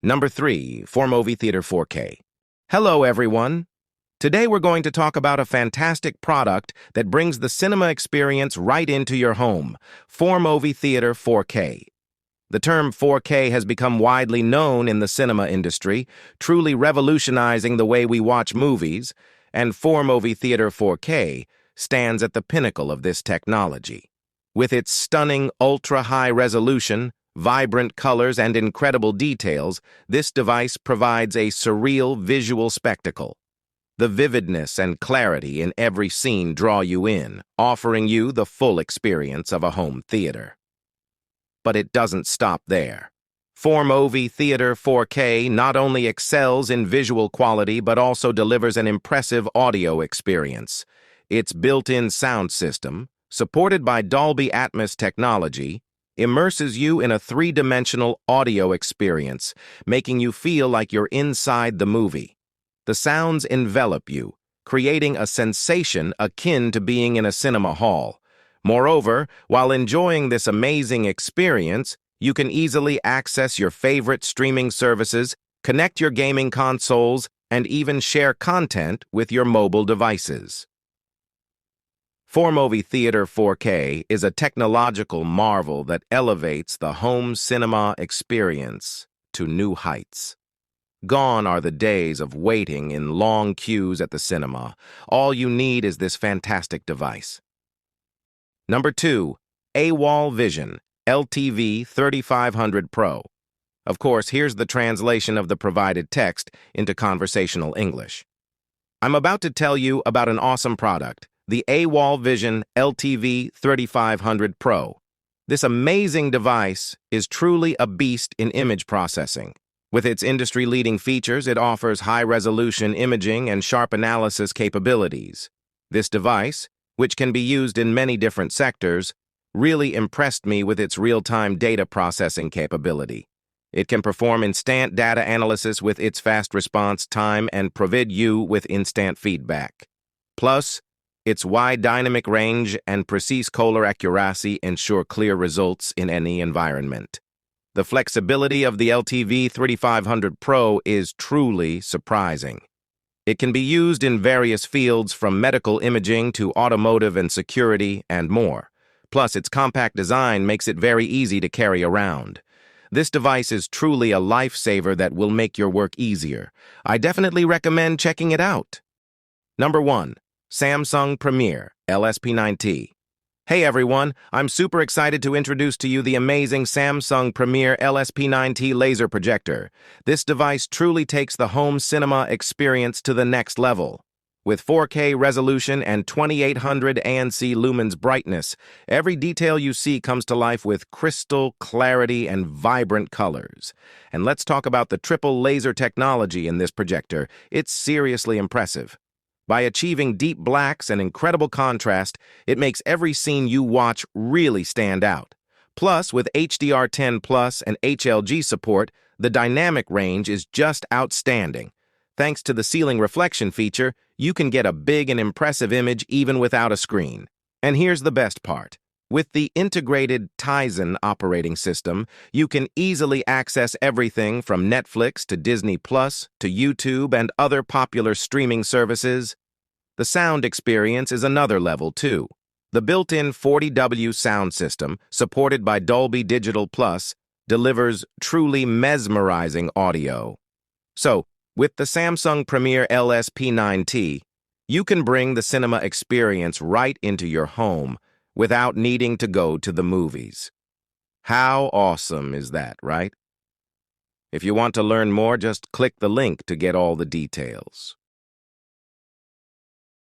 Number 3, Formovie Theater 4K. Hello, everyone. Today we're going to talk about a fantastic product that brings the cinema experience right into your home, Formovie Theater 4K. The term 4K has become widely known in the cinema industry, truly revolutionizing the way we watch movies, and Formovie Theater 4K stands at the pinnacle of this technology. With its stunning ultra-high resolution, vibrant colors, and incredible details, this device provides a surreal visual spectacle. The vividness and clarity in every scene draw you in, offering you the full experience of a home theater. But it doesn't stop there. Formovie Theater 4K not only excels in visual quality but also delivers an impressive audio experience. Its built-in sound system, supported by Dolby Atmos technology, immerses you in a three-dimensional audio experience, making you feel like you're inside the movie. The sounds envelop you, creating a sensation akin to being in a cinema hall. Moreover, while enjoying this amazing experience, you can easily access your favorite streaming services, connect your gaming consoles, and even share content with your mobile devices. Formovie Theater 4K is a technological marvel that elevates the home cinema experience to new heights. Gone are the days of waiting in long queues at the cinema. All you need is this fantastic device. Number 2, AWOL Vision LTV 3500 Pro. Of course, here's the translation of the provided text into conversational English. I'm about to tell you about an awesome product, the AWOL Vision LTV 3500 Pro. This amazing device is truly a beast in image processing. With its industry-leading features, it offers high-resolution imaging and sharp analysis capabilities. This device, which can be used in many different sectors, really impressed me with its real-time data processing capability. It can perform instant data analysis with its fast response time and provide you with instant feedback. Plus, its wide dynamic range and precise color accuracy ensure clear results in any environment. The flexibility of the LTV 3500 Pro is truly surprising. It can be used in various fields from medical imaging to automotive and security and more. Plus, its compact design makes it very easy to carry around. This device is truly a lifesaver that will make your work easier. I definitely recommend checking it out. Number 1. Samsung Premier LSP9T. Hey everyone, I'm super excited to introduce to you the amazing Samsung Premier LSP9T laser projector. This device truly takes the home cinema experience to the next level. With 4K resolution and 2800 ANC lumens brightness, every detail you see comes to life with crystal clarity and vibrant colors. And let's talk about the triple laser technology in this projector. It's seriously impressive. By achieving deep blacks and incredible contrast, it makes every scene you watch really stand out. Plus, with HDR10 Plus and HLG support, the dynamic range is just outstanding. Thanks to the ceiling reflection feature, you can get a big and impressive image even without a screen. And here's the best part. With the integrated Tizen operating system, you can easily access everything from Netflix to Disney Plus to YouTube and other popular streaming services. The sound experience is another level, too. The built-in 40W sound system, supported by Dolby Digital Plus, delivers truly mesmerizing audio. So, with the Samsung Premier LSP9T, you can bring the cinema experience right into your home without needing to go to the movies. How awesome is that, right? If you want to learn more, just click the link to get all the details.